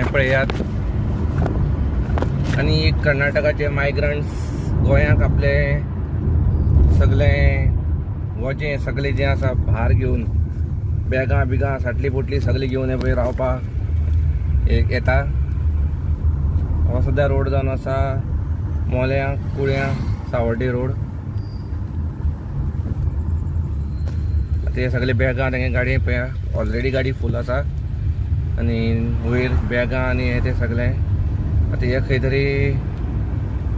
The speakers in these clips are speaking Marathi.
हे पळयात. आणि कर्नाटकाचे मायग्रंट्स गोंयांक आपले सगळे वचें सगळे जे आसा भार घेवन बॅगां बिगां साटली पोटली सगळी घेवन हे पळय रावपाक येता. हो सद्या रोड जावन आसा मोल्या कुळ्या सावर्डे रोड. ते सगळे बॅगां तेंगे गाडये पळया ऑलरेडी गाडी फूल आसा आनी वयर बॅगां आनी हे ते सगळे. आतां हे खंय तरी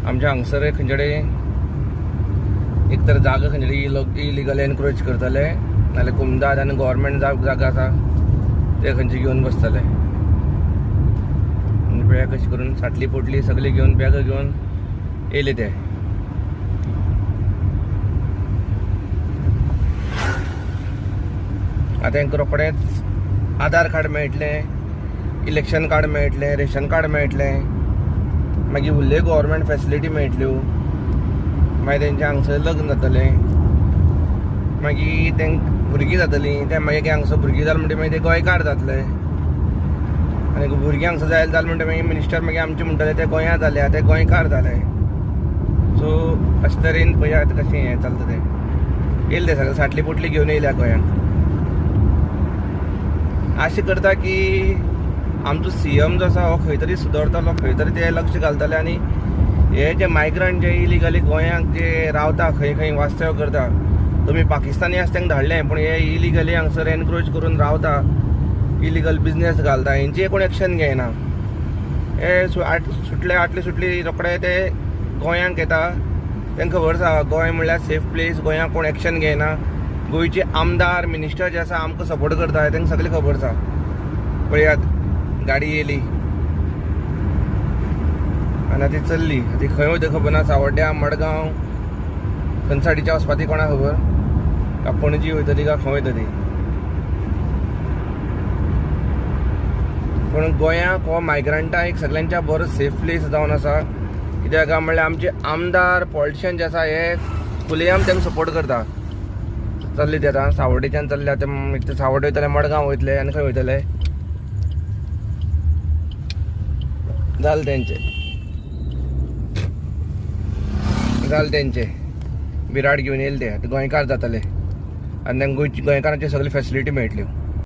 आमच्या हांगसर खंयचेडे एक तर जागा खंयचेडे इलिगल एनक्रोच करतले नाल्यार कुमदाद आनी गव्हर्मेंट जागा आसा ते खंयचे घेवन बसतले. पळया कशें करून साटली पोटली सगळी घेवन बॅगां घेवन येयले ते. आतां तांकां रोखडेंच आधार कार्ड मेळटलें, इलेक्शन कार्ड मेळटलें, रेशन कार्ड मेळटलें, मागीर उरल्यो गव्हर्मेंट फॅसिलिटी मेळटल्यो, मागीर तेंचें हांगसर लग्न जातलें, मागीर तेंक भुरगीं जातलीं, ते मागीर हांगसर भुरगीं जालें म्हणटा मागीर ते गोंयकार जातले. आनी भुरगीं हांगसर जालें म्हणटा मागीर मिनिस्टर मागीर आमचे म्हणटले ते गोंयांत जाले ते गोंयकार जाले. सो अशे तरेन पळयात कशें हें चलता तें. येयले ते सगळे साटली पोटली घेवन येयल्या गोंयांत. आशा करता की आमचो CM जो आसा हो खंय तरी सुदरतलो, खंय तरी ते लक्ष घालतले आनी हे जे मायग्रंट जे इलिगली गोंयांत जे रावता खंय खंय वास्तव्य करता, तुमी पाकिस्तानी आसा तांकां धाडलें पूण हे इलिगली हांगसर एनक्रोच करून रावता, इलिगल बिजनेस घालता, हेंची कोण एक्शन घेयना. हे सुटली रोखडे ते गोंयांक येता. तांकां खबर आसा गोंय म्हणल्यार सेफ प्लेस, गोंयांक कोण एक्शन घेयना. गोंयचे आमदार मिनिस्टर जे आसा आमकां सपोर्ट करता तांकां सगळें खबर आसा. पळयात गाडी येयली आनी ती चल्ली. ती खंय वयता खबर ना, सावर्ड्या मडगांव खंयसाडीच्या वचपा ती कोणा खबर, का पणजी वयतली का खंय वयता ती. पूण गोंयांक हो मायग्रंटां एक सगळ्यांच्या बरो सेफ प्लेस जावन आसा. कित्याक काय म्हणल्यार आमचे आमदार पॉलिटिशियन जे आसा हे खुलेआम तांकां सपोर्ट करता. चल्ले ते आतां सावर्डेच्यान चल्ले, आतां एक तर सावर्डे वयतले, मडगांव वयतले आनी खंय वयतले. जालें तेंचे बिराड घेवन येयले ते. आतां गोंयकार जातले आनी तांकां गोंयकारांची सगळी फॅसिलिटी मेळटल्यो.